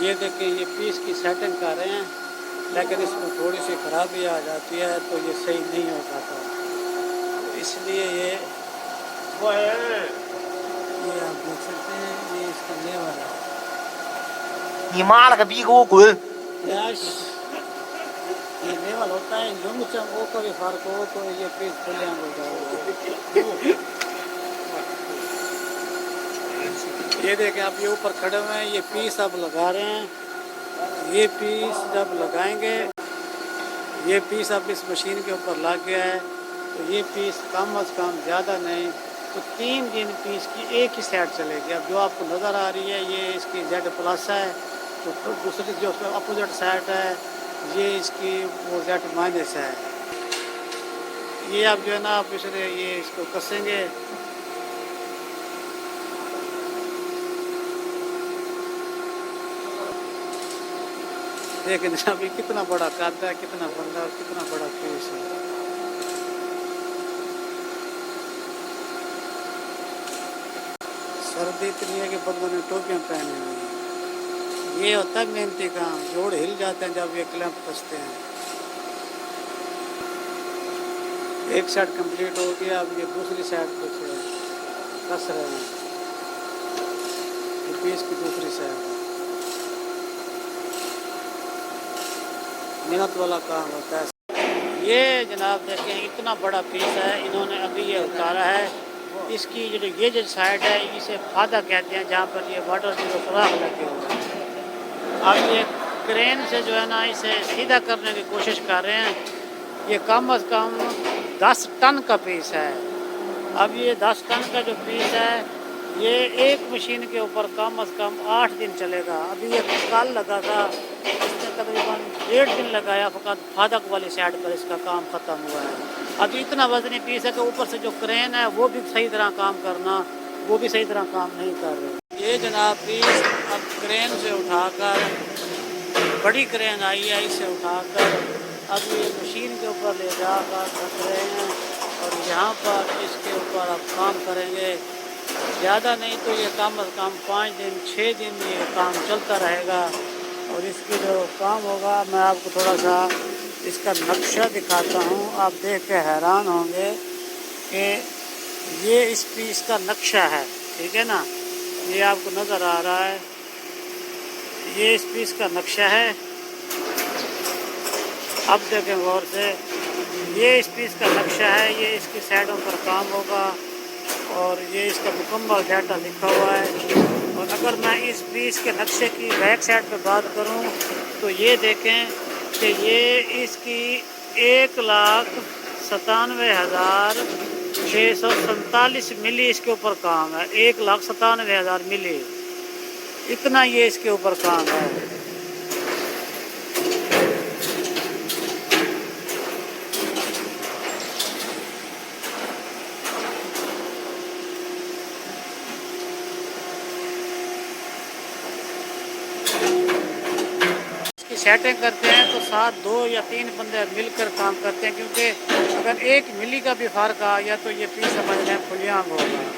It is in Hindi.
ये देखिए ये पीस की सेटिंग कर रहे हैं, लेकिन इसमें थोड़ी सी खराबी आ जाती है तो ये सही नहीं हो पाता, इसलिए ये आप देख सकते हैं ये इसका लेवल है। 你妈了个逼，给我滚यश ये लेवल होता है, यूं वो कभी फर्क हो तो ये पीस खुले हो जाएगा। ये देखें आप ये ऊपर खड़े हुए हैं, ये पीस अब लगा रहे हैं। ये पीस जब लगाएंगे, ये पीस अब इस मशीन के ऊपर लग गया है तो ये पीस कम अज़ कम ज़्यादा नहीं तो 3 दिन पीस की एक ही साइड चलेगी। अब जो आपको नज़र आ रही है ये इसकी Z+ है, तो दूसरी जो अपोजिट साइड है ये इसकी वो Z- है। ये आप जो है ना आप इसलिए ये इसको कसेंगे, देखें अभी कितना बड़ा कादा है, कितना बंदा और कितना बड़ा पीस है। सर्दी इतनी है कि बंदों ने टोपियाँ पहनी हुई हैं। ये होता है मेहनती काम, जोड़ हिल जाते हैं जब ये क्लैंप कसते हैं। एक साइड कंप्लीट हो गया, अब ये दूसरी साइड पे कस रहे हैं, ये पीस की दूसरी साइड है। मेहनत वाला काम होता है। ये जनाब देखें इतना बड़ा पीस है, इन्होंने अभी ये उतारा है। इसकी जो साइड है इसे फादा कहते हैं, जहाँ पर ये वाटर जो सुराख लगे हुए हैं। अब ये क्रेन से जो है ना इसे सीधा करने की कोशिश कर रहे हैं। ये कम अज़ कम 10 टन का पीस है। अब ये 10 टन का जो पीस है ये एक मशीन के ऊपर कम अज़ कम 8 दिन चलेगा। अभी ये कल लगा था, इसने तकरीबन 1.5 दिन लगाया फ़कत फादक वाली साइड पर इसका काम ख़त्म हुआ है। अभी इतना वज़नी पीस है कि ऊपर से जो क्रेन है वो भी सही तरह काम करना, वो भी सही तरह काम नहीं कर रहे। ये जनाब पीस अब क्रेन से उठाकर, बड़ी क्रेन आई है, इसे उठाकर अब ये मशीन के ऊपर ले जाकर रख रहे हैं और यहाँ पर इसके ऊपर अब काम करेंगे। ज़्यादा नहीं तो ये कम अज़ कम 5 दिन 6 दिन ये काम चलता रहेगा। और इसकी जो काम होगा मैं आपको थोड़ा सा इसका नक्शा दिखाता हूँ, आप देख के हैरान होंगे कि ये इस पीस का नक्शा है, ठीक है ना। ये आपको नज़र आ रहा है, ये इस पीस का नक्शा है। अब देखें गौर से, ये इस पीस का नक्शा है, ये इसकी साइडों पर काम होगा और ये इसका मुकम्मल डाटा लिखा हुआ है। और अगर मैं इस पीस के नक्शे की बैक साइड पर बात करूं तो ये देखें कि ये इसकी 1,97,647 मिली इसके ऊपर काम है। 1,97,000 मिली, इतना ये इसके ऊपर काम है। सेटिंग करते हैं तो साथ 2 या 3 बंदे मिलकर काम करते हैं, क्योंकि अगर 1 मिली का भी फ़र्क आ गया तो ये पीस समझ लें फुलियांग होगा।